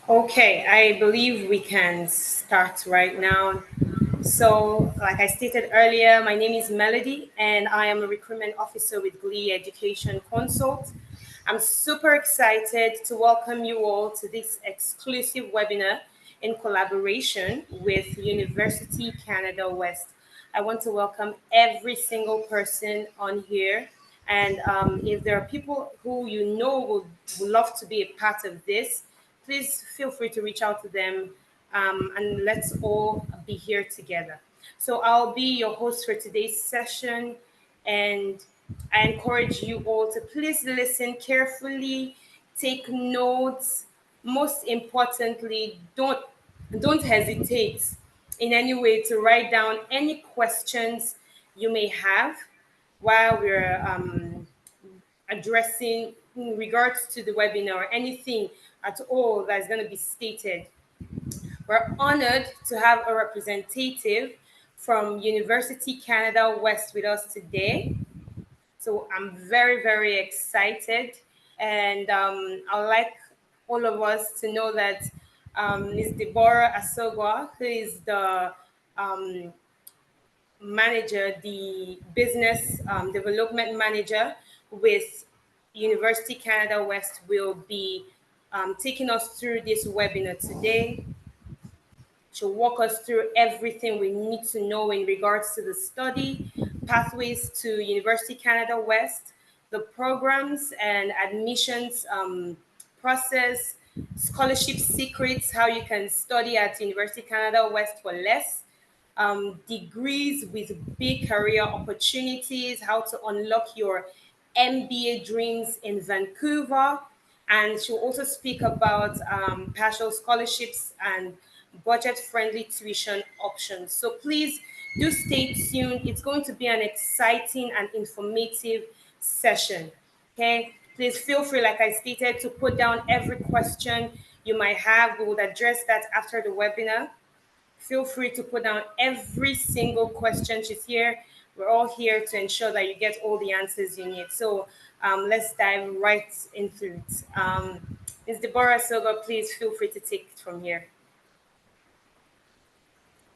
Okay, I believe we can start right now. So, like I stated earlier, my name is Melody, and I am a recruitment officer with Glee Education Consult. I'm super excited to welcome you all to this exclusive webinar in collaboration with University Canada West. I want to welcome every single person on here. And if there are people who you know would love to be a part of this, please feel free to reach out to them, and let's all be here together. So I'll be your host for today's session, and I encourage you all to please listen carefully, take notes. Most importantly, don't hesitate in any way to write down any questions you may have while we're addressing in regards to the webinar or anything at all that's going to be stated. We're honored to have a representative from University Canada West with us today. So I'm very, very excited. And I'd like all of us to know that Ms. Deborah Asogwa, who is the um, manager, the business development manager with University Canada West, will be taking us through this webinar today. She'll walk us through everything we need to know in regards to the study, pathways to University Canada West, the programs and admissions process, scholarship secrets, how you can study at University Canada West for less, degrees with big career opportunities, how to unlock your MBA dreams in Vancouver. And she'll also speak about partial scholarships and budget friendly tuition options. So please do stay tuned. It's going to be an exciting and informative session. Okay, please feel free, like I stated, to put down every question you might have. We will address that after the webinar. Feel free to put down every single question. She's here. We're all here to ensure that you get all the answers you need. So let's dive right into it. Ms. Deborah Silva, please feel free to take it from here.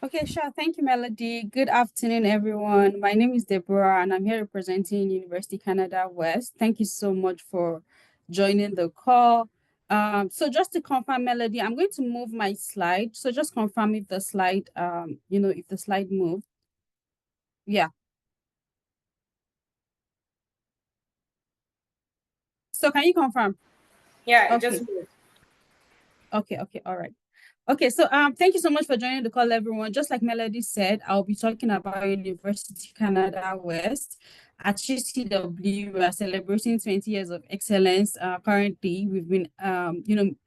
Okay, sure. Thank you, Melody. Good afternoon, everyone. My name is Deborah, and I'm here representing University Canada West. Thank you so much for joining the call. So just to confirm, Melody, I'm going to move my slide. So just confirm if the slide, if the slide moved. Yeah. So can you confirm? Yeah, Okay. just move. Okay, all right. Okay, so thank you so much for joining the call, everyone. Just like Melody said, I'll be talking about University Canada West. At UCW, we are celebrating 20 years of excellence. Currently, we've been,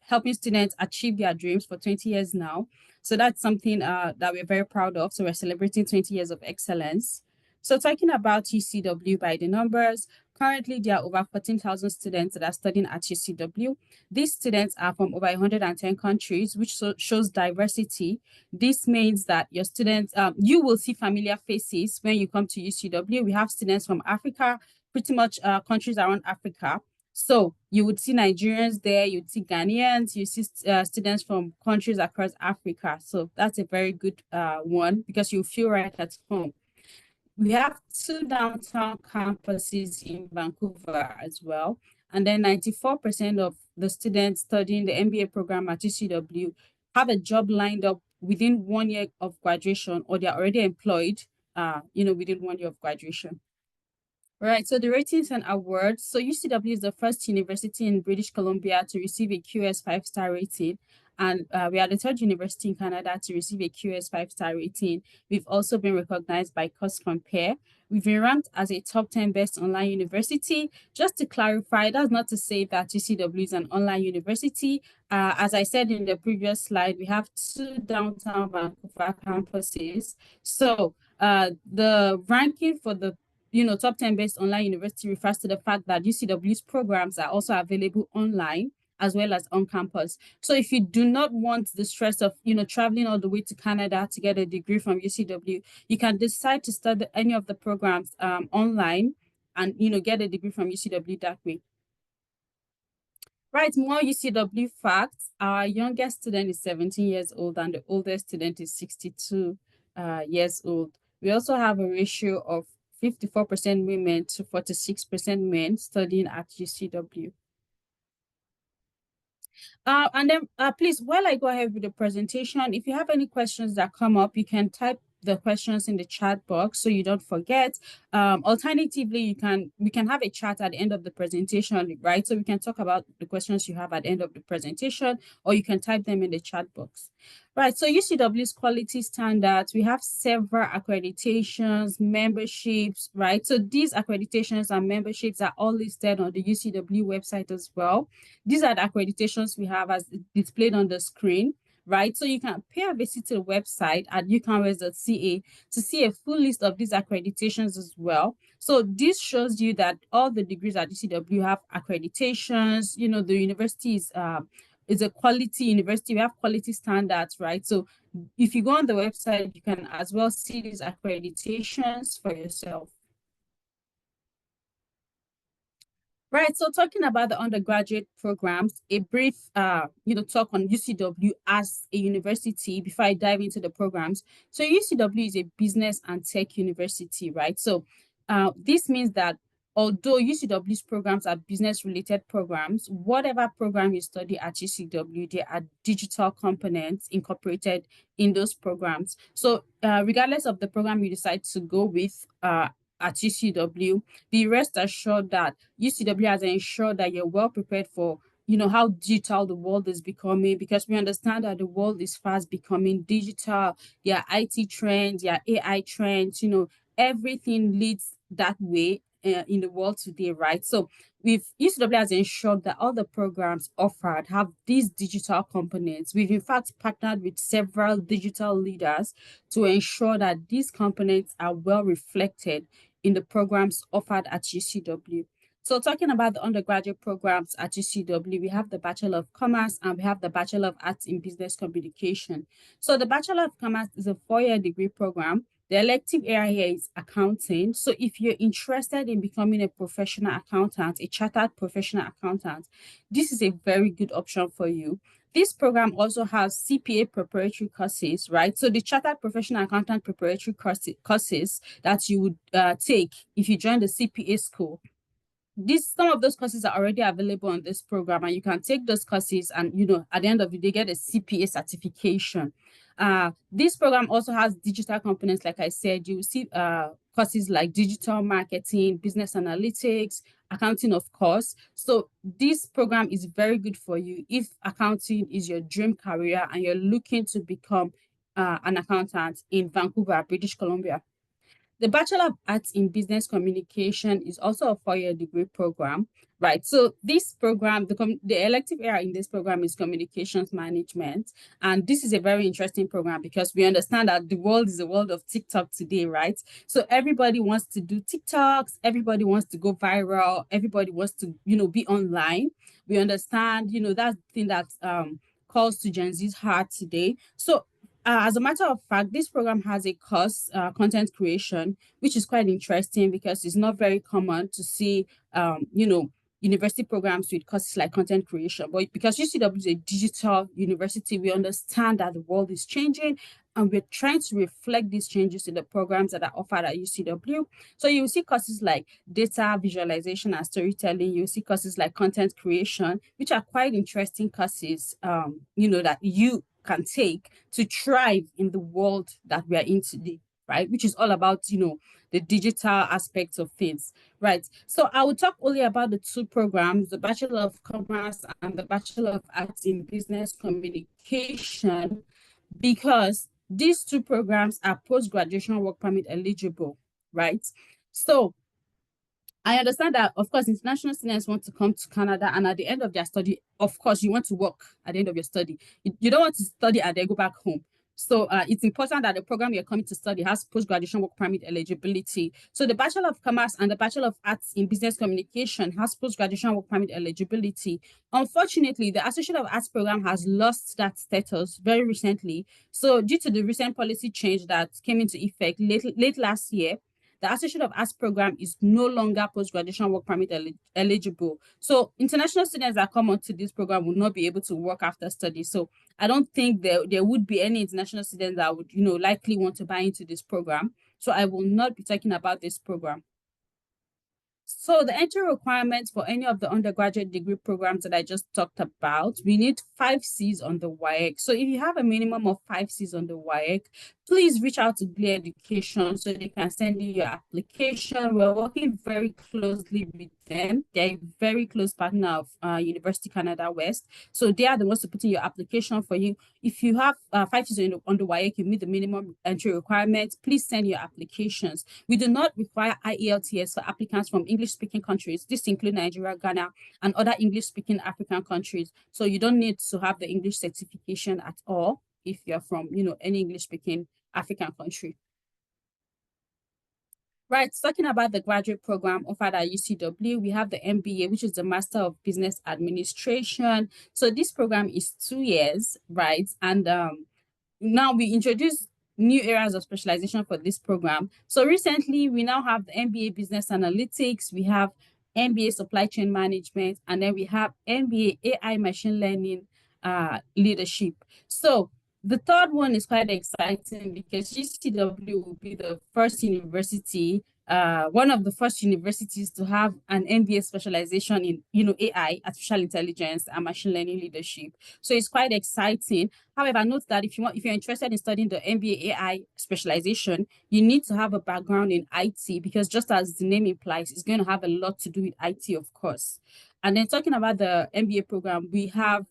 helping students achieve their dreams for 20 years now. So that's something that we're very proud of. So we're celebrating 20 years of excellence. So talking about UCW by the numbers, currently there are over 14,000 students that are studying at UCW. These students are from over 110 countries, which shows diversity. This means that your students, you will see familiar faces when you come to UCW. We have students from Africa, pretty much countries around Africa. So you would see Nigerians there, you'd see Ghanaians, you see students from countries across Africa. So that's a very good one because you feel right at home. We have 2 downtown campuses in Vancouver as well. And then 94% of the students studying the MBA program at UCW have a job lined up within 1 year of graduation, or they're already employed, within 1 year of graduation. Right, so the ratings and awards. So UCW is the first university in British Columbia to receive a QS 5-star rating. And we are the third university in Canada to receive a QS 5-star rating. We've also been recognized by Cost Compare. We've been ranked as a top 10 best online university. Just to clarify, that's not to say that UCW is an online university. As I said in the previous slide, we have 2 downtown Vancouver campuses. So the ranking for the top 10 best online university refers to the fact that UCW's programs are also available online as well as on campus. So if you do not want the stress of, traveling all the way to Canada to get a degree from UCW, you can decide to study any of the programs online and, get a degree from UCW that way. Right, more UCW facts. Our youngest student is 17 years old and the oldest student is 62 years old. We also have a ratio of 54% women to 46% men studying at UCW. And then please, while I go ahead with the presentation, if you have any questions that come up, you can type the questions in the chat box so you don't forget. Alternatively, we can have a chat at the end of the presentation, right? So we can talk about the questions you have at the end of the presentation, or you can type them in the chat box. Right, so UCW's quality standards, we have several accreditations, memberships, right? So these accreditations and memberships are all listed on the UCW website as well. These are the accreditations we have as displayed on the screen, right? So you can pay a visit to the website at ucanwest.ca to see a full list of these accreditations as well. So this shows you that all the degrees at UCW have accreditations. You know, the university is a quality university. We have quality standards, right? So if you go on the website, you can as well see these accreditations for yourself. Right, so talking about the undergraduate programs, a brief, talk on UCW as a university before I dive into the programs. So UCW is a business and tech university, right? So this means that although UCW's programs are business-related programs, whatever program you study at UCW, there are digital components incorporated in those programs. So regardless of the program you decide to go with, at UCW, be rest assured that UCW has ensured that you're well prepared for, how digital the world is becoming, because we understand that the world is fast becoming digital. There are IT trends, there are AI trends, everything leads that way in the world today, right? So UCW has ensured that all the programs offered have these digital components. We've in fact partnered with several digital leaders to ensure that these components are well reflected in the programs offered at UCW. So talking about the undergraduate programs at UCW, we have the Bachelor of Commerce and we have the Bachelor of Arts in Business Communication. So the Bachelor of Commerce is a 4-year degree program. The elective area here is accounting. So if you're interested in becoming a professional accountant, a chartered professional accountant, this is a very good option for you. This program also has CPA preparatory courses, right? So the Chartered Professional Accountant preparatory courses that you would take if you join the CPA school. Some of those courses are already available on this program, and you can take those courses and, at the end of the day, get a CPA certification. This program also has digital components. Like I said, you will see courses like digital marketing, business analytics, accounting, of course. So this program is very good for you if accounting is your dream career and you're looking to become an accountant in Vancouver, British Columbia. The Bachelor of Arts in Business Communication is also a 4-year degree program, right? So this program, the elective area in this program is communications management. And this is a very interesting program because we understand that the world is a world of TikTok today, right? So everybody wants to do TikToks, everybody wants to go viral, everybody wants to, be online. We understand, that's the thing that calls to Gen Z's heart today. So as a matter of fact, this program has a course, content creation, which is quite interesting because it's not very common to see, university programs with courses like content creation. But because UCW is a digital university, we understand that the world is changing and we're trying to reflect these changes in the programs that are offered at UCW. So you will see courses like data visualization and storytelling. You'll see courses like content creation, which are quite interesting courses, that you can take to thrive in the world that we are in today, right? Which is all about, the digital aspects of things, right? So I will talk only about the two programs, the Bachelor of Commerce and the Bachelor of Arts in Business Communication, because these two programs are post-graduation work permit eligible, right? So I understand that, of course, international students want to come to Canada, and at the end of their study, of course, you want to work at the end of your study. You don't want to study and then go back home. So it's important that the program you're coming to study has post-graduation work permit eligibility. So the Bachelor of Commerce and the Bachelor of Arts in Business Communication has post-graduation work permit eligibility. Unfortunately, the Associate of Arts program has lost that status very recently. So due to the recent policy change that came into effect late last year, the Associate of Arts program is no longer post-graduation work permit eligible. So international students that come onto this program will not be able to work after study. So I don't think there would be any international students that would, likely want to buy into this program. So I will not be talking about this program. So the entry requirements for any of the undergraduate degree programs that I just talked about, we need 5 Cs on the WAEC. So if you have a minimum of 5 Cs on the WAEC, please reach out to Glee Education so they can send you your application. We're working very closely with them. They're a very close partner of University Canada West. So they are the ones to put in your application for you. If you have 5 Cs on the WAEC, you meet the minimum entry requirements, please send your applications. We do not require IELTS for applicants from English-speaking countries. This includes Nigeria, Ghana, and other English-speaking African countries. So you don't need to have the English certification at all if you're from, any English-speaking African country. Right, talking about the graduate program offered at UCW, we have the MBA, which is the Master of Business Administration. So this program is 2 years, right? And now we introduce new areas of specialization for this program. So recently, we now have the MBA Business Analytics, we have MBA Supply Chain Management, and then we have MBA AI Machine Learning Leadership. So the third one is quite exciting because UCW will be the first university, one of the first universities to have an MBA specialization in, AI, artificial intelligence, and machine learning leadership. So it's quite exciting. However, note that if you're interested in studying the MBA AI specialization, you need to have a background in IT because just as the name implies, it's going to have a lot to do with IT, of course. And then talking about the MBA program, we have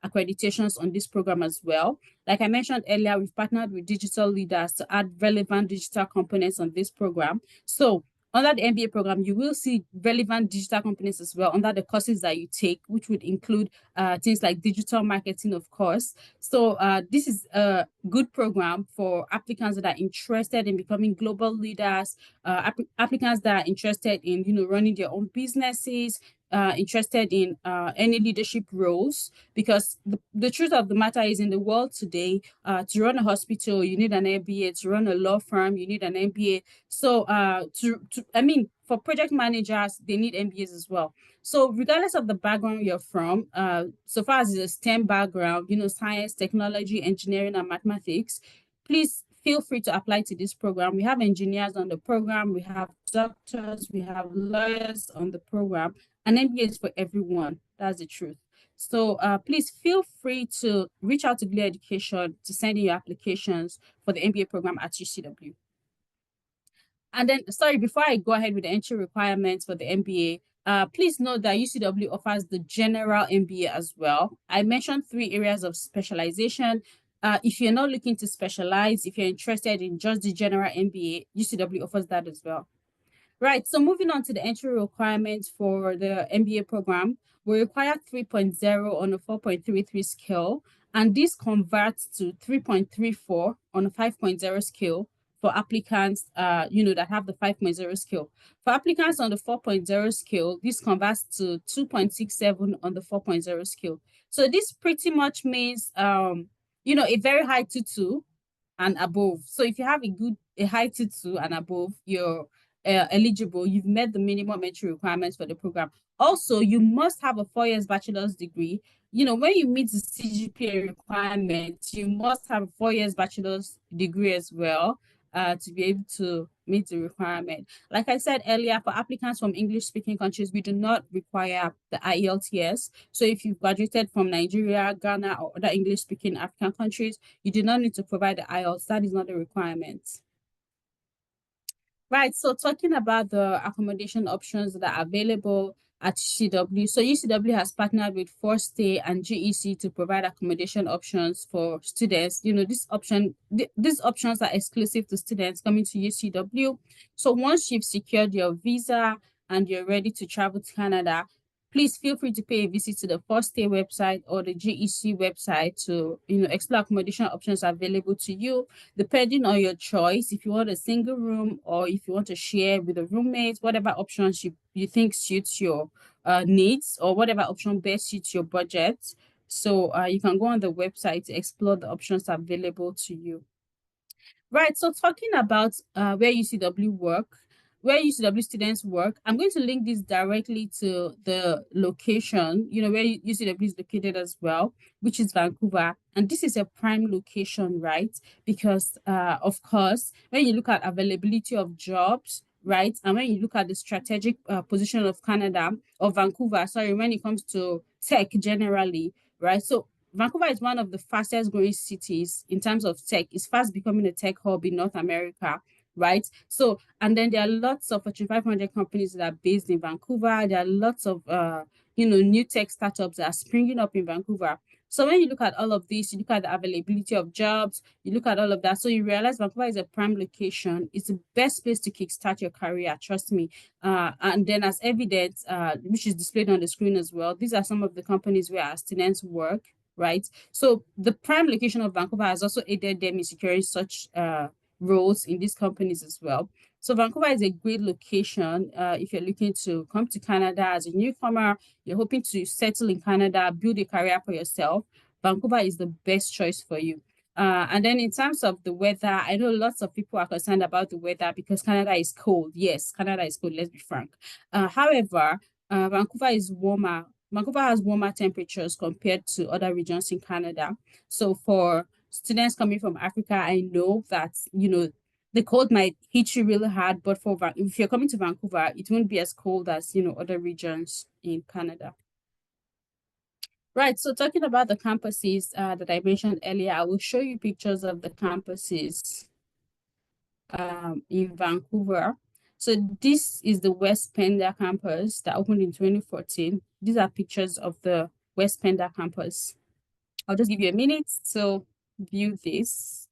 accreditations on this program as well. Like I mentioned earlier, we've partnered with digital leaders to add relevant digital components on this program. So under the MBA program, you will see relevant digital components as well under the courses that you take, which would include things like digital marketing, of course. So this is a good program for applicants that are interested in becoming global leaders, applicants that are interested in, running their own businesses, interested in any leadership roles, because the truth of the matter is in the world today, to run a hospital, you need an MBA. To run a law firm, you need an MBA. So for project managers, they need MBAs as well. So regardless of the background you're from, so far as it's a STEM background, science, technology, engineering, and mathematics, please feel free to apply to this program. We have engineers on the program, we have doctors, we have lawyers on the program, and MBA is for everyone. That's the truth. So please feel free to reach out to Glee Education to send in your applications for the MBA program at UCW. And then, sorry, before I go ahead with the entry requirements for the MBA, please note that UCW offers the general MBA as well. I mentioned 3 areas of specialization. If you're not looking to specialize, if you're interested in just the general MBA, UCW offers that as well. Right, so moving on to the entry requirements for the MBA program, we require 3.0 on a 4.33 scale, and this converts to 3.34 on a 5.0 scale for applicants, that have the 5.0 scale. For applicants on the 4.0 scale, this converts to 2.67 on the 4.0 scale. So this pretty much means, a very high 2.2 and above. So if you have a high 2.2 and above, you're eligible. You've met the minimum entry requirements for the program. Also, you must have a 4 years bachelor's degree. When you meet the CGPA requirements, you must have a 4 years bachelor's degree as well to be able to meet the requirement. Like I said earlier, for applicants from English-speaking countries, we do not require the IELTS. So if you've graduated from Nigeria, Ghana, or other English-speaking African countries, you do not need to provide the IELTS. That is not a requirement. Right, so talking about the accommodation options that are available at UCW. So UCW has partnered with Forstay and GEC to provide accommodation options for students. These options are exclusive to students coming to UCW. So once you've secured your visa and you're ready to travel to Canada, please feel free to pay a visit to the Forstay website or the GEC website to explore accommodation options available to you, depending on your choice. If you want a single room or if you want to share with a roommate, whatever options you think suits your needs, or whatever option best suits your budget. So you can go on the website to explore the options available to you. Right, so talking about where UCW work, where UCW students work. I'm going to link this directly to the location, where UCW is located as well, which is Vancouver. And this is a prime location, right? Because, of course, when you look at availability of jobs, right? And when you look at the strategic position of Canada, or Vancouver, sorry, when it comes to tech generally, right? So Vancouver is one of the fastest growing cities in terms of tech. It's fast becoming a tech hub in North America, right? So, and then there are lots of Fortune 500 companies that are based in Vancouver. There are lots of, new tech startups that are springing up in Vancouver. So when you look at all of this, you look at the availability of jobs, you look at all of that. So you realize Vancouver is a prime location. It's the best place to kickstart your career, trust me. And then as evidence, which is displayed on the screen as well, these are some of the companies where our students work, right? So the prime location of Vancouver has also aided them in securing such roles in these companies as well. So Vancouver is a great location if you're looking to come to Canada as a newcomer, you're hoping to settle in Canada, build a career for yourself. Vancouver is the best choice for you. And then in terms of the weather, I know lots of people are concerned about the weather because Canada is cold. Yes, Canada is cold, let's be frank. However, Vancouver is warmer. Vancouver has warmer temperatures compared to other regions in Canada. So for students coming from Africa, I know that, the cold might hit you really hard, but if you're coming to Vancouver, it won't be as cold as, other regions in Canada. Right, so talking about the campuses that I mentioned earlier, I will show you pictures of the campuses in Vancouver. So this is the West Pender campus that opened in 2014. These are pictures of the West Pender campus. I'll just give you a minute to view this.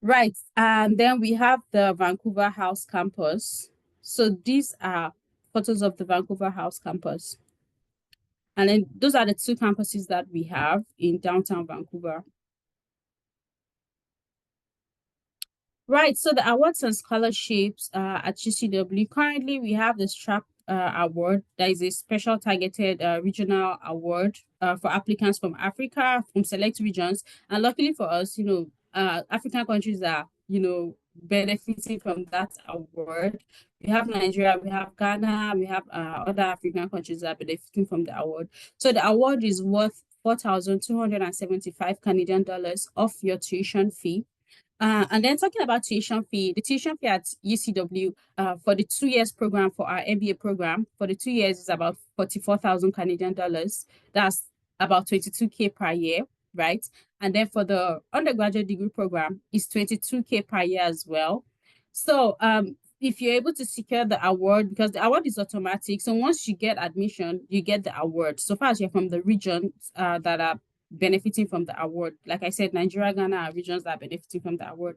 Right, and then we have the Vancouver House campus. So these are photos of the Vancouver House campus. And then those are the two campuses that we have in downtown Vancouver. Right, so the awards and scholarships at UCW, currently we have the STRAP award. That is a special targeted regional award for applicants from Africa, from select regions. And luckily for us, African countries are, benefiting from that award. We have Nigeria, we have Ghana, we have other African countries that are benefiting from the award. So the award is worth 4,275 Canadian dollars off your tuition fee. And then talking about tuition fee, the tuition fee at UCW for the 2 years program for our MBA program, for the 2 years is about 44,000 Canadian dollars. That's about 22K per year, right? And then for the undergraduate degree program, is 22K per year as well. So if you're able to secure the award, because the award is automatic, so once you get admission, you get the award. So far as you're from the regions that are benefiting from the award. Like I said, Nigeria, Ghana are regions that are benefiting from the award.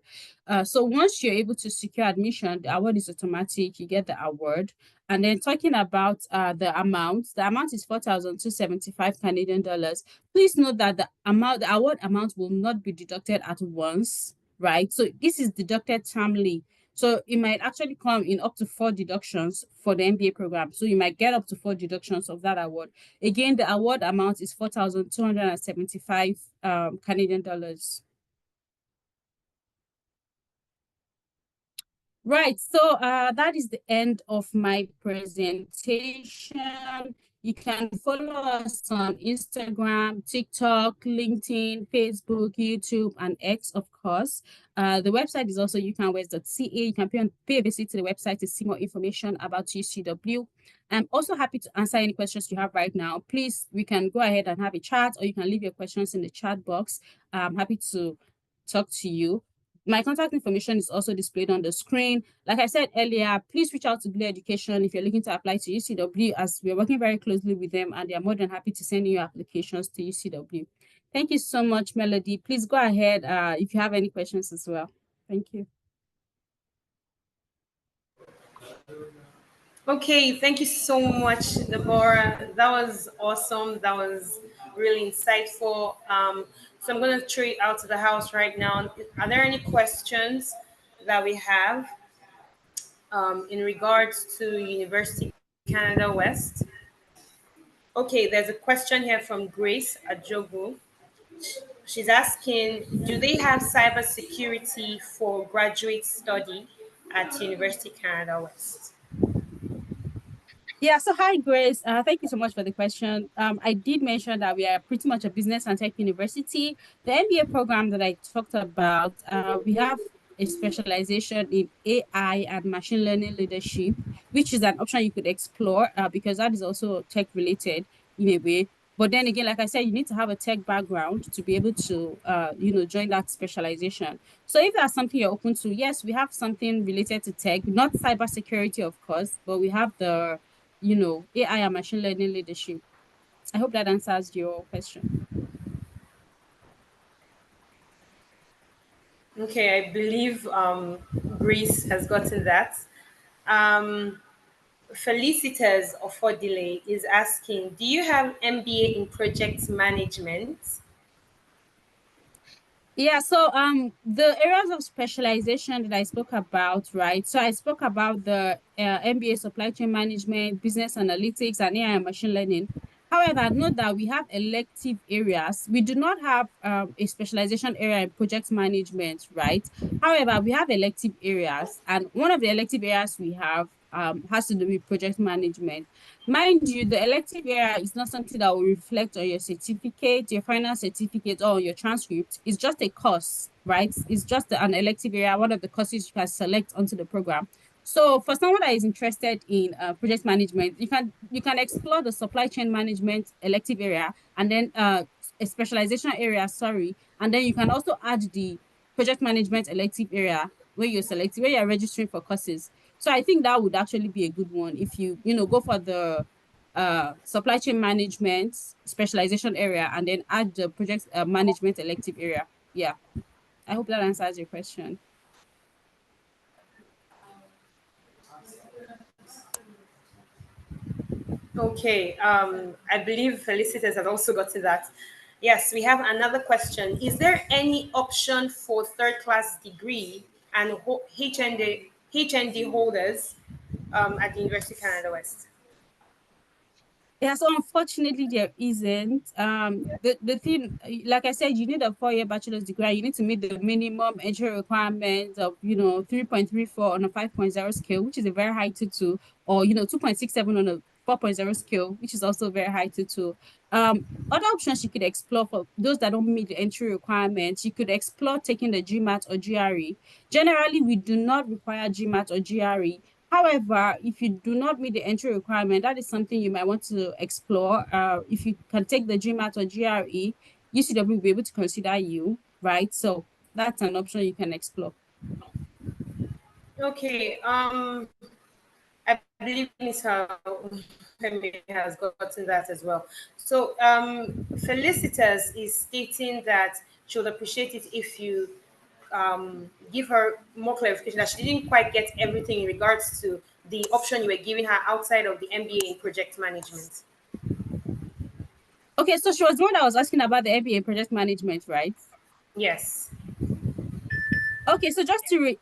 So once you're able to secure admission, the award is automatic, you get the award. And then talking about the amount is 4,275 Canadian dollars. Please note that the award amount will not be deducted at once, right? So this is deducted termly. So it might actually come in up to 4 deductions for the MBA program. So you might get up to 4 deductions of that award. Again, the award amount is 4,275 Canadian dollars. Right, so that is the end of my presentation. You can follow us on Instagram, TikTok, LinkedIn, Facebook, YouTube, and X, of course. The website is also ucanwest.ca. You can pay a visit to the website to see more information about UCW. I'm also happy to answer any questions you have right now. Please, we can go ahead and have a chat, or you can leave your questions in the chat box. I'm happy to talk to you. My contact information is also displayed on the screen. Like I said earlier, please reach out to Glee Education if you're looking to apply to UCW, as we're working very closely with them and they're more than happy to send you applications to UCW. Thank you so much, Melody. Please go ahead if you have any questions as well. Thank you. Okay, thank you so much, Deborah. That was awesome. That was really insightful. So I'm going to throw it out to the house right now. Are there any questions that we have in regards to University Canada West? Okay, there's a question here from Grace Ajogu. She's asking, do they have cybersecurity for graduate study? at University Canada West? Yeah, so hi Grace. Thank you so much for the question. I did mention that we are pretty much a business and tech university. The MBA program that I talked about, we have a specialization in AI and machine learning leadership, which is an option you could explore because that is also tech related in a way. But then again, like I said, you need to have a tech background to be able to, join that specialization. So if that's something you're open to, yes, we have something related to tech, not cybersecurity, of course, but we have the AI and machine learning leadership. I hope that answers your question. Okay, I believe Grace has gotten that. Um, Felicitas Ofodile is asking, do you have MBA in project management? Yeah, so the areas of specialization that I spoke about, right? So I spoke about the MBA supply chain management, business analytics, and AI and machine learning. However, note that we have elective areas. We do not have a specialization area in project management, right? However, we have elective areas, and one of the elective areas we have has to do with project management. Mind you, the elective area is not something that will reflect on your certificate, your final certificate, or your transcript. It's just a course, right? It's just an elective area, one of the courses you can select onto the program. So for someone that is interested in project management, you can explore the supply chain management elective area and then a specialization area, sorry, and then you can also add the project management elective area where you're selecting, where you're registering for courses. So I think that would actually be a good one if you go for the supply chain management specialization area and then add the project management elective area. Yeah, I hope that answers your question. Okay, I believe Felicitas has also gotten that. Yes, we have another question. Is there any option for third class degree and HND holders at the University of Canada West? Yeah, so unfortunately there isn't. The thing, like I said, you need a 4-year bachelor's degree. You need to meet the minimum entry requirements of 3.34 on a 5.0 scale, which is a very high tutu, or 2.67 on a 4.0 scale, which is also very high tutu. Other options you could explore for those that don't meet the entry requirements, you could explore taking the GMAT or GRE. Generally, we do not require GMAT or GRE. However, if you do not meet the entry requirement, that is something you might want to explore. If you can take the GMAT or GRE, UCW will be able to consider you, right? So that's an option you can explore. Okay, I believe Miss Femi has gotten that as well. So Felicitas is stating that she would appreciate it if you give her more clarification that she didn't quite get everything in regards to the option you were giving her outside of the MBA in project management. Okay, so she was the one that was asking about the MBA project management, right? Yes. Okay, so just to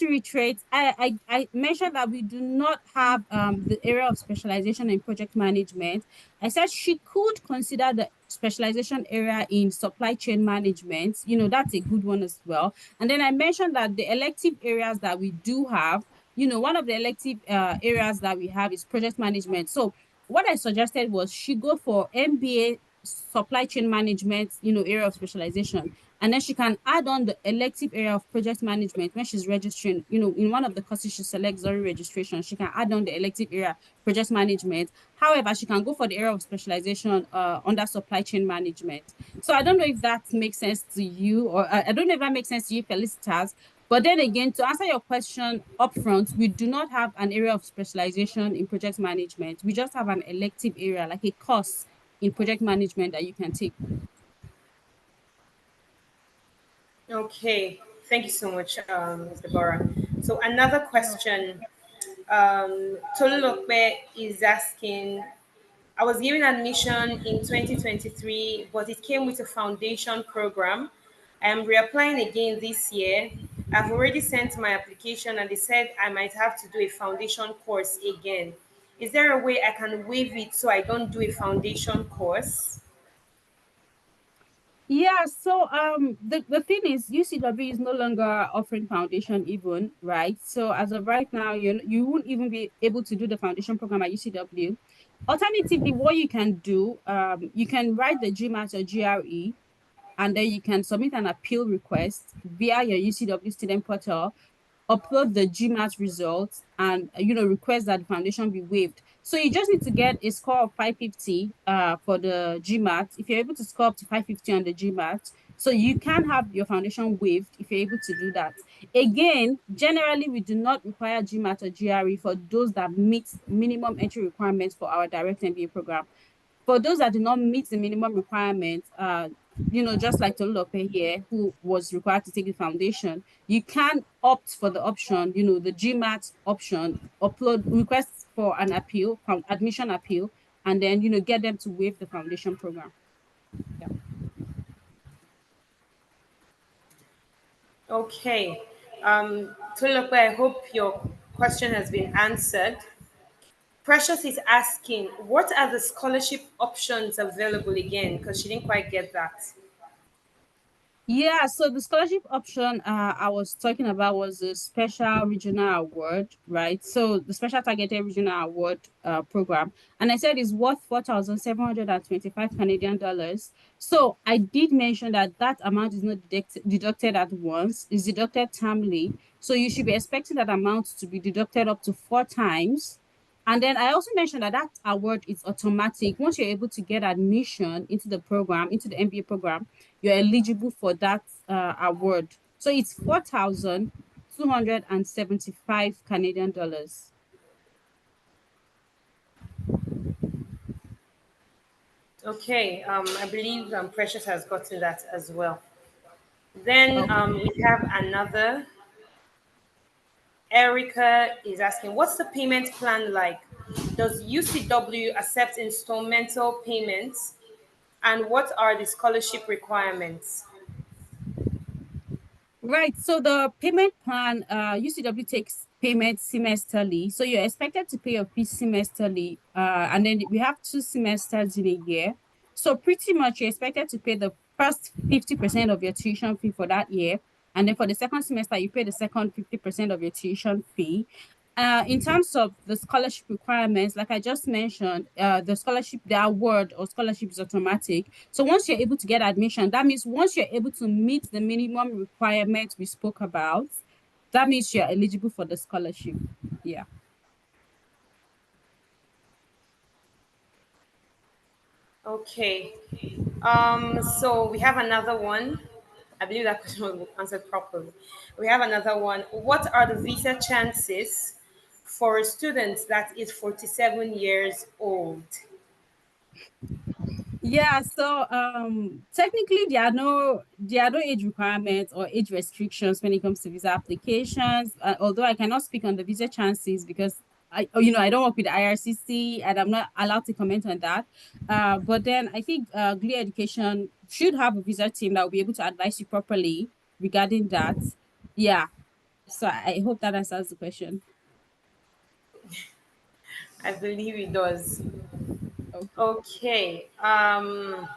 reiterate, I mentioned that we do not have the area of specialization in project management. I said she could consider the specialization area in supply chain management. That's a good one as well. And then I mentioned that the elective areas that we do have, one of the elective areas that we have is project management. So what I suggested was she go for MBA supply chain management, area of specialization. And then she can add on the elective area of project management when she's registering, in one of the courses she selects during registration, she can add on the elective area project management. However, she can go for the area of specialization under supply chain management. So I don't know if that makes sense to you, or I don't know if that makes sense to you, Felicitas. But then again, to answer your question upfront, we do not have an area of specialization in project management. We just have an elective area, like a course in project management that you can take. Okay. Thank you so much, Ms. Deborah. So another question, Tolulope is asking, I was given admission in 2023, but it came with a foundation program. I am reapplying again this year. I've already sent my application and they said I might have to do a foundation course again. Is there a way I can waive it so I don't do a foundation course? Yeah, so the thing is UCW is no longer offering foundation even, right? So as of right now, you won't even be able to do the foundation program at UCW. Alternatively, what you can do, you can write the GMAT or GRE, and then you can submit an appeal request via your UCW student portal, upload the GMAT results, and request that the foundation be waived. So you just need to get a score of 550 for the GMAT. If you're able to score up to 550 on the GMAT, so you can have your foundation waived if you're able to do that. Again, generally we do not require GMAT or GRE for those that meet minimum entry requirements for our direct MBA program. For those that do not meet the minimum requirements, just like Tolulope here, who was required to take the foundation, you can opt for the option, the GMAT option, upload requests for an appeal, admission appeal, and then, get them to waive the foundation program. Yeah. Okay. Tolope, I hope your question has been answered. Precious is asking, what are the scholarship options available again? Because she didn't quite get that. Yeah, so the scholarship option I was talking about was the special regional award, right? So the special targeted regional award program, and I said it's worth 4,725 Canadian dollars. So I did mention that that amount is not deducted at once; it's deducted termly. So you should be expecting that amount to be deducted up to 4 times. And then I also mentioned that that award is automatic. Once you're able to get admission into the program, into the MBA program, you're eligible for that award. So it's 4,275 Canadian dollars. Okay. I believe Precious has gotten that as well. Then Okay. we have another. Erica is asking, what's the payment plan like? Does UCW accept installmental payments? And what are the scholarship requirements? Right. So the payment plan, UCW takes payment semesterly. So you're expected to pay your fees semesterly. And then we have 2 semesters in a year. So pretty much you're expected to pay the first 50% of your tuition fee for that year. And then for the second semester, you pay the second 50% of your tuition fee. In terms of the scholarship requirements, like I just mentioned, the scholarship, the award or scholarship is automatic. So once you're able to get admission, that means once you're able to meet the minimum requirements we spoke about, that means you're eligible for the scholarship. Yeah. Okay. So we have another one. I believe that question was answered properly. We have another one. What are the visa chances for a student that is 47 years old? Yeah, so technically there are no age requirements or age restrictions when it comes to visa applications. Although I cannot speak on the visa chances because I don't work with the IRCC and I'm not allowed to comment on that. But then I think Glee Education should have a visa team that will be able to advise you properly regarding that. Yeah. So I hope that answers the question. I believe it does. Okay. Okay. I'm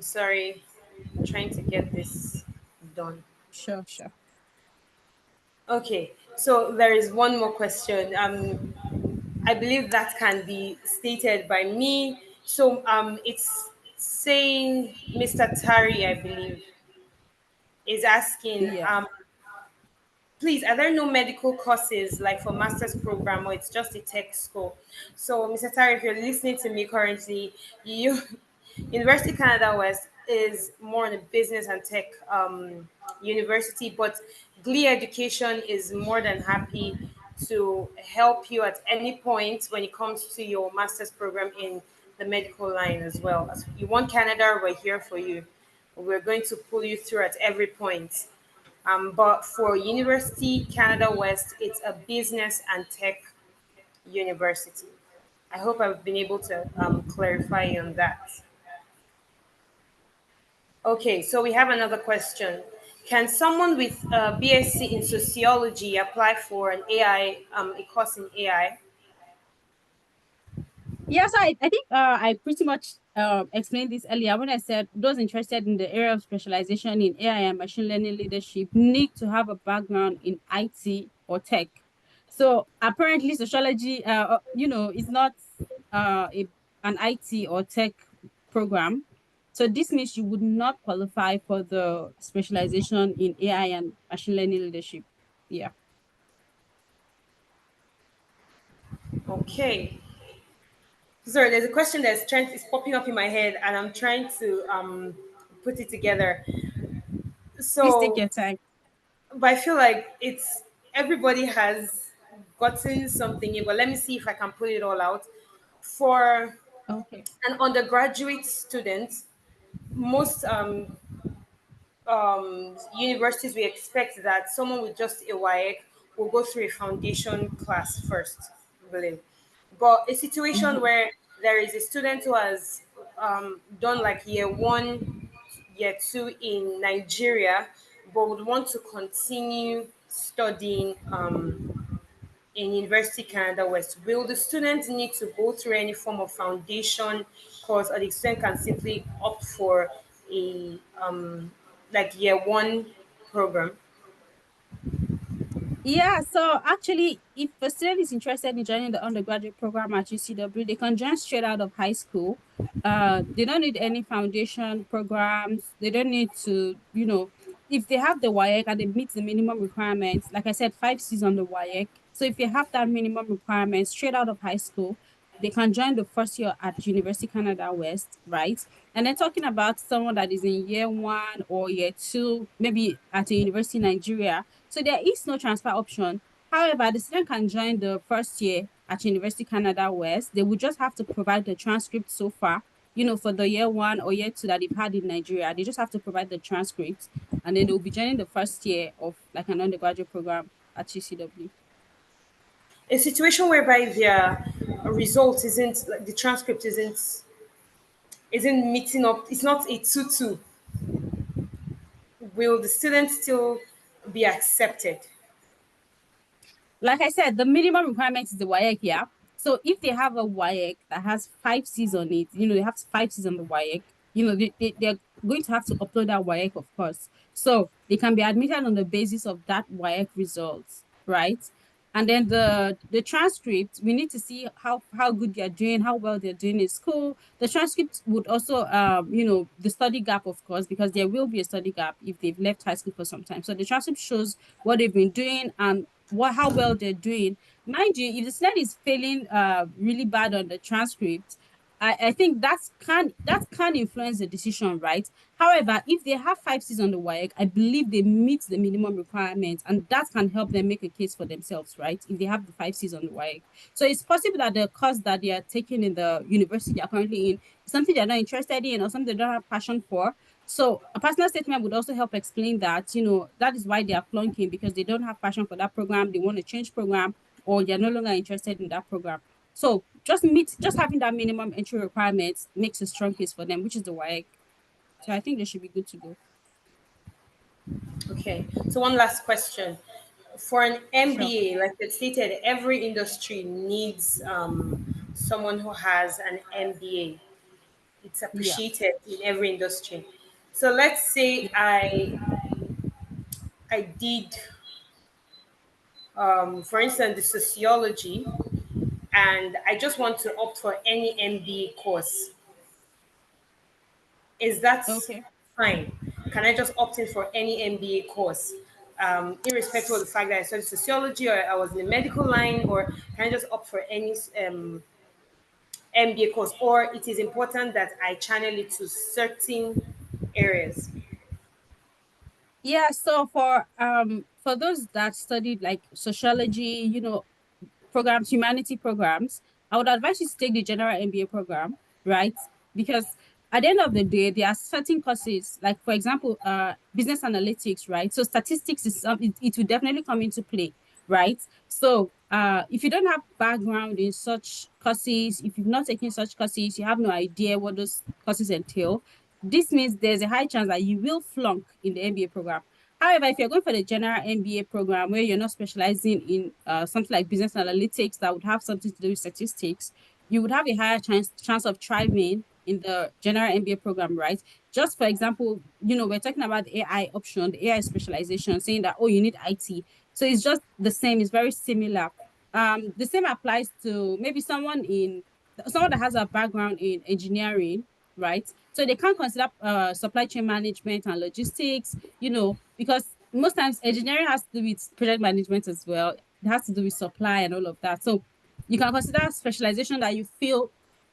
sorry. I'm trying to get this done. Sure, sure. Okay. So there is one more question. I believe that can be stated by me. So it's saying Mr. Tari, I believe, is asking, Yeah. please, are there no medical courses like for master's program or it's just a tech school? So, Mr. Tari, if you're listening to me currently, you University Canada West is more on a business and tech university, but Glee Education is more than happy to help you at any point when it comes to your master's program in the medical line as well. As you want Canada, we're here for you. We're going to pull you through at every point. But for University Canada West, it's a business and tech university. I hope I've been able to clarify on that. Okay, so we have another question. Can someone with a BSc in sociology apply for an AI, a course in AI? Yes, I think I pretty much explained this earlier when I said those interested in the area of specialization in AI and machine learning leadership need to have a background in IT or tech. So apparently, sociology, is not an IT or tech program. So this means you would not qualify for the specialization in AI and machine learning leadership. Yeah. Okay. Sorry, there's a question that's trying is popping up in my head, and I'm trying to put it together. Please take So, your time. but I feel like it's everybody has gotten something in, but let me see if I can put it all out. For Okay. an undergraduate student, most universities we expect that someone with just a WAEC will go through a foundation class first, I believe. But a situation Mhm. where there is a student who has done like year one, year two in Nigeria, but would want to continue studying in University Canada West, will the student need to go through any form of foundation course, or the student can simply opt for a like year one program? Yeah, so actually, if a student is interested in joining the undergraduate program at UCW, they can join straight out of high school. They don't need any foundation programs. They don't need to, if they have the WAEC and they meet the minimum requirements, like I said, 5 Cs on the WAEC. So if you have that minimum requirement straight out of high school, they can join the first year at University Canada West, right? And then talking about someone that is in year one or year two, maybe at a university in Nigeria, so there is no transfer option. However, the student can join the first year at University Canada West. They would just have to provide the transcript so far, for the year one or year two that they've had in Nigeria. They just have to provide the transcripts, and then they'll be joining the first year of like an undergraduate program at UCW. A situation whereby their result isn't like the transcript isn't meeting up, it's not a 2-2, will the student still be accepted? Like I said, the minimum requirement is the WAEC, yeah. So if they have a WAEC that has 5 Cs on it, they have 5 Cs on the WAEC, they're going to have to upload that WAEC, of course. So they can be admitted on the basis of that WAEC results, right? And then the transcript, we need to see how good they're doing, how well they're doing in school. The transcript would also the study gap, of course, because there will be a study gap if they've left high school for some time. So the transcript shows what they've been doing and how well they're doing. Mind you, if the student is failing really bad on the transcript, I think that can influence the decision, right? However, if they have 5 Cs on the WAEC, I believe they meet the minimum requirements, and that can help them make a case for themselves, right? If they have the 5 Cs on the WAEC. So it's possible that the course that they are taking in the university they are currently in is something they're not interested in or something they don't have passion for. So a personal statement would also help explain that, that is why they are flunking because they don't have passion for that program. They want to change program or they're no longer interested in that program. So just having that minimum entry requirements makes a strong case for them, which is the WAEC. So I think they should be good to go. Okay, so one last question. For an Sure. MBA, like it stated, every industry needs someone who has an MBA. It's Yeah. appreciated in every industry. So let's say Yeah. I did, for instance, the sociology, and I just want to opt for any MBA course. Is that Okay. fine? Can I just opt in for any MBA course, irrespective of the fact that I studied sociology or I was in the medical line, or can I just opt for any MBA course, or it is important that I channel it to certain areas? Yeah. So for those that studied like sociology, programs, humanity programs, I would advise you to take the general MBA program, right? Because at the end of the day, there are certain courses, like for example, business analytics, right? So statistics is it will definitely come into play, right? So if you don't have background in such courses, if you've not taken such courses, you have no idea what those courses entail. This means there's a high chance that you will flunk in the MBA program. However, if you're going for the general MBA program where you're not specializing in something like business analytics that would have something to do with statistics, you would have a higher chance of thriving in the general MBA program, right? Just for example, we're talking about the AI option, the AI specialization, saying that, oh, you need IT. So it's just the same, it's very similar. The same applies to maybe someone that has a background in engineering, right? So they can't consider supply chain management and logistics, because most times engineering has to do with project management as well. It has to do with supply and all of that. So you can consider specialization that you feel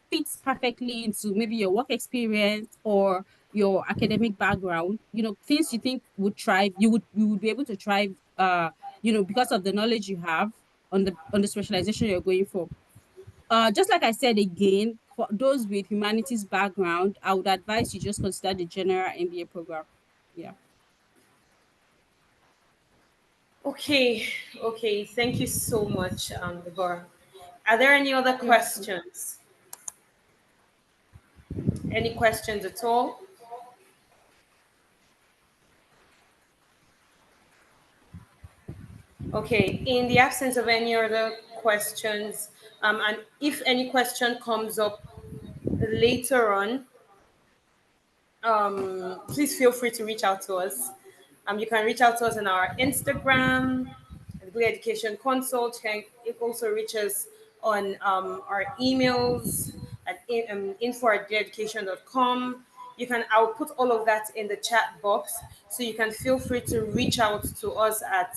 fits perfectly into maybe your work experience or your academic background, things you think would thrive, you would be able to thrive, because of the knowledge you have on the specialization you're going for. Just like I said again, for those with humanities background, I would advise you just consider the general MBA program. Yeah. Okay, okay. Thank you so much, Deborah. Are there any other You're welcome. questions? Any questions at all? Okay, in the absence of any other questions, and if any question comes up later on, please feel free to reach out to us. You can reach out to us on our Instagram, Glee Education Consult. You can also reach us on our emails at info@gleeeducation.com. I'll put all of that in the chat box, so you can feel free to reach out to us at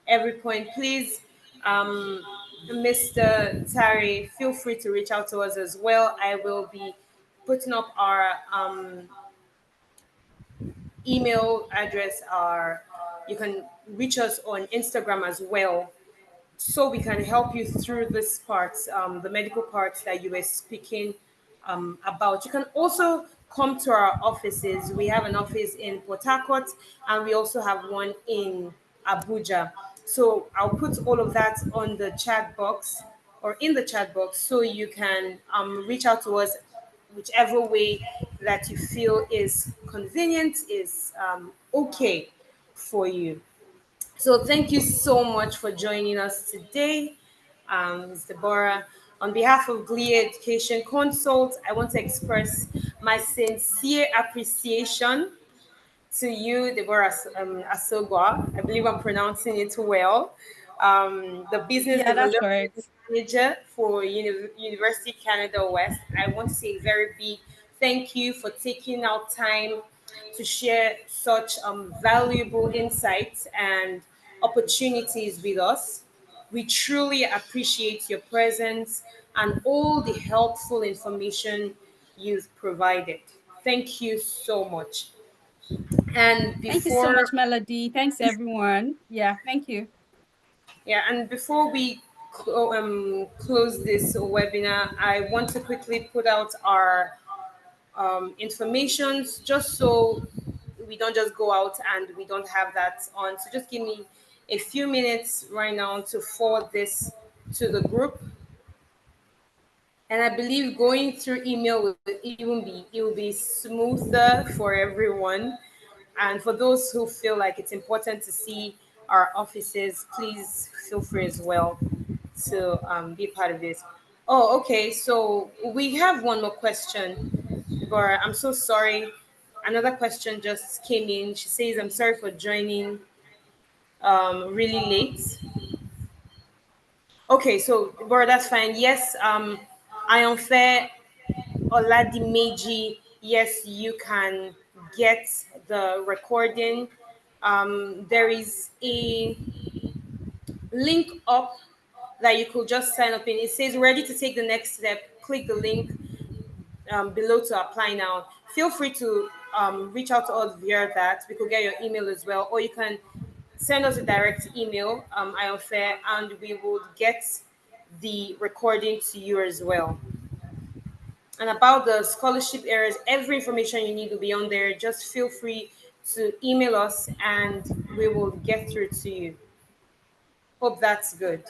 every point. Please, um, Mr. Tari, feel free to reach out to us as well. I will be putting up our email address. Our You can reach us on Instagram as well, so we can help you through this part, the medical parts that you were speaking about. You can also come to our offices. We have an office in Port Harcourt, and we also have one in Abuja. So I'll put all of that on the chat box, or in the chat box, so you can reach out to us whichever way that you feel is convenient, is okay for you. So thank you so much for joining us today, Ms. Deborah. On behalf of Glee Education Consult, I want to express my sincere appreciation to you, Deborah Asogwa. I believe I'm pronouncing it well. The Business Yeah, that's Development correct. Manager for University Canada West. I want to say a very big thank you for taking out time to share such valuable insights and opportunities with us. We truly appreciate your presence and all the helpful information you've provided. Thank you so much. And Thank you so before, much, Melody. Thanks, everyone. Yeah, thank you. yeah, and before we close this webinar, I want to quickly put out our informations, just so we don't just go out and we don't have that on. So just give me a few minutes right now to forward this to the group. And I believe going through email will be smoother for everyone. And for those who feel like it's important to see our offices, please feel free as well to be part of this. Oh, okay. So we have one more question, but I'm so sorry. Another question just came in. She says, "I'm sorry for joining really late." Okay, so bro, that's fine. Yes, Ionfair Oladimeji, yes, you can get the recording. There is a link up that you could just sign up in. It says ready to take the next step. Click the link below to apply now. Feel free to reach out to us via that. We could get your email as well, or you can send us a direct email, Ionfair, and we will get the recording to you as well. And about the scholarship areas, every information you need will be on there. Just feel free to email us and we will get through to you. Hope that's good.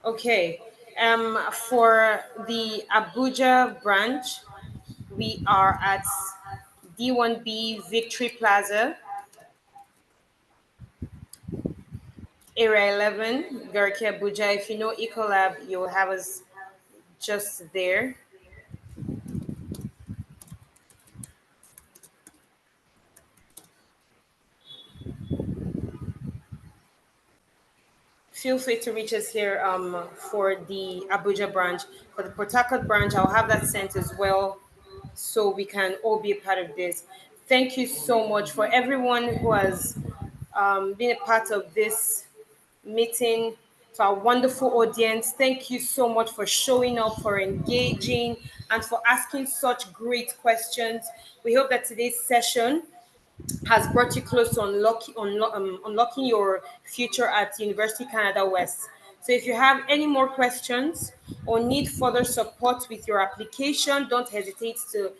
Okay. For the Abuja branch, we are at D1B Victory Plaza, Area 11, Garki Abuja. If you know Ecolab, you'll have us just there. Feel free to reach us here for the Abuja branch. For the Port Harcourt branch, I'll have that sent as well so we can all be a part of this. Thank you so much for everyone who has been a part of this meeting. To our wonderful audience, thank you so much for showing up, for engaging, and for asking such great questions. We hope that today's session has brought you close to unlocking your future at University Canada West. So if you have any more questions or need further support with your application, don't hesitate to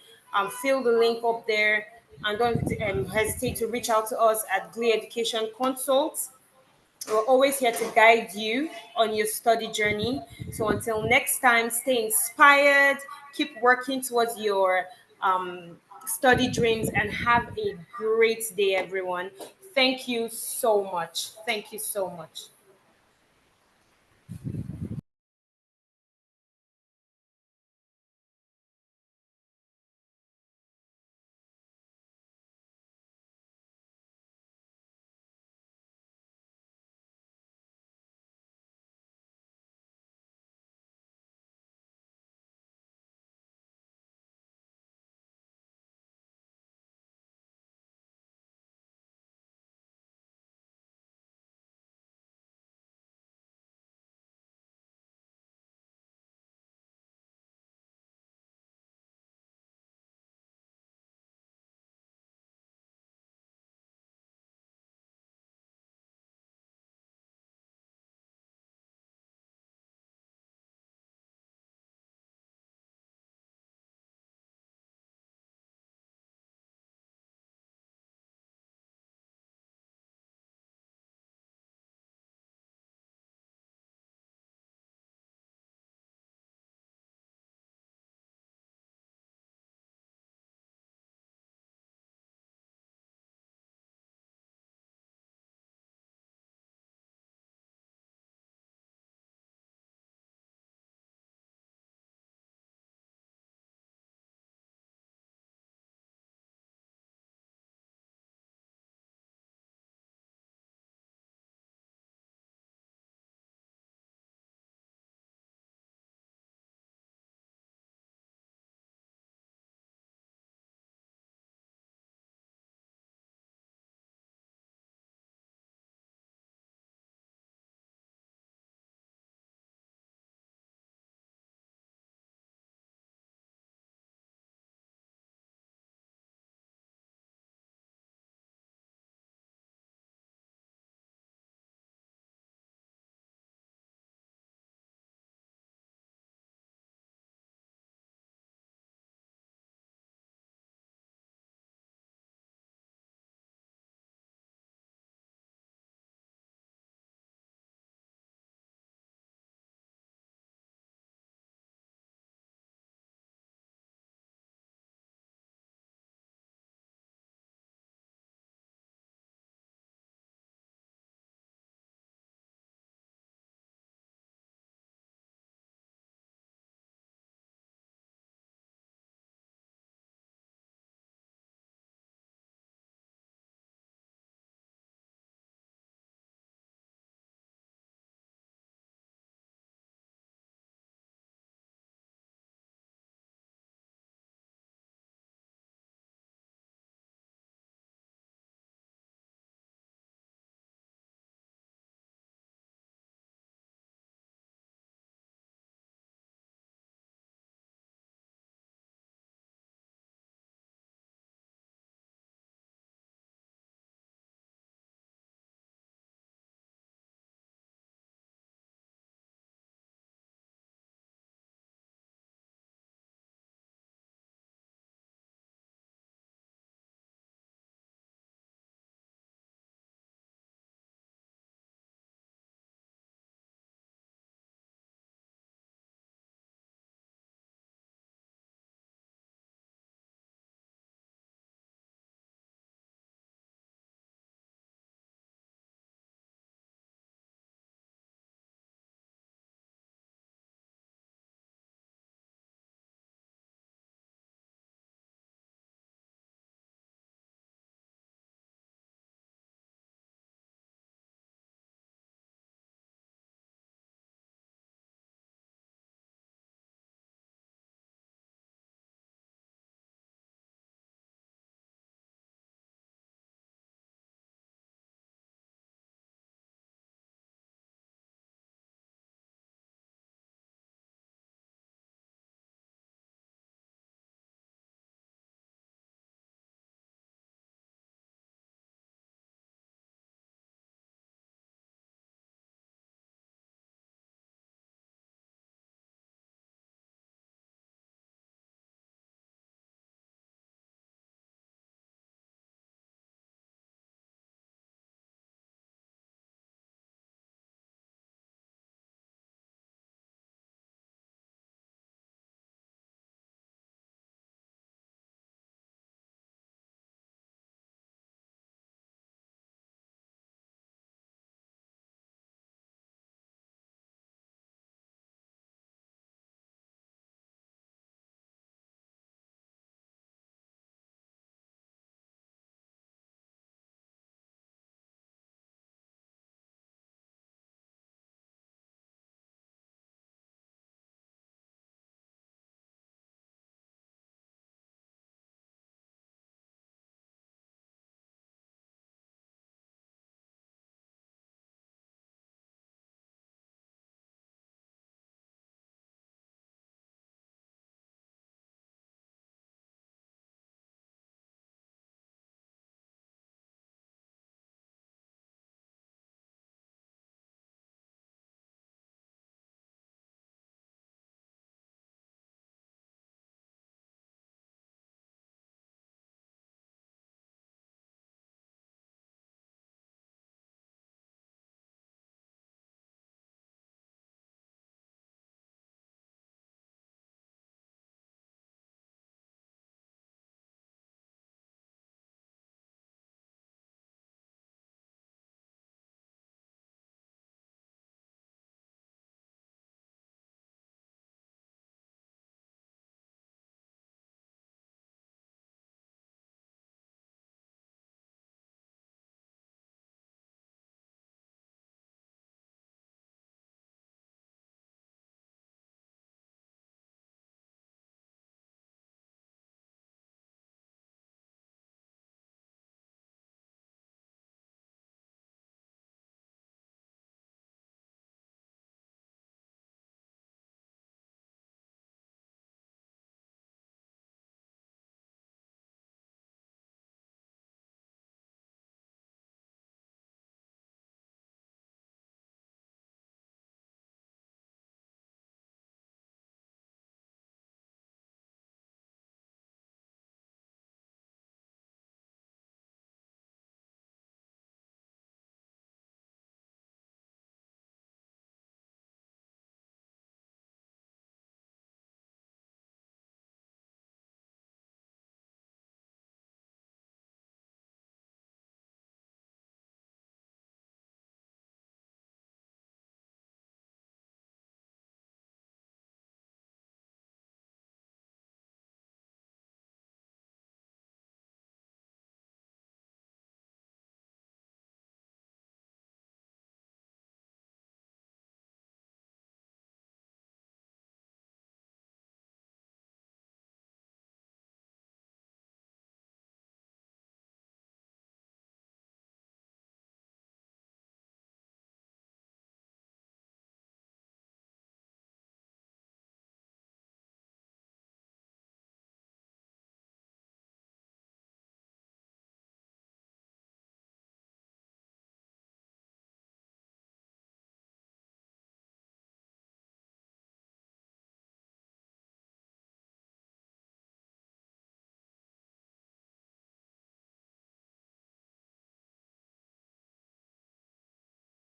fill the link up there, and don't hesitate to reach out to us at Glee Education Consult. We're always here to guide you on your study journey. So until next time, stay inspired, keep working towards your study dreams, and have a great day, everyone. Thank you so much. Thank you so much.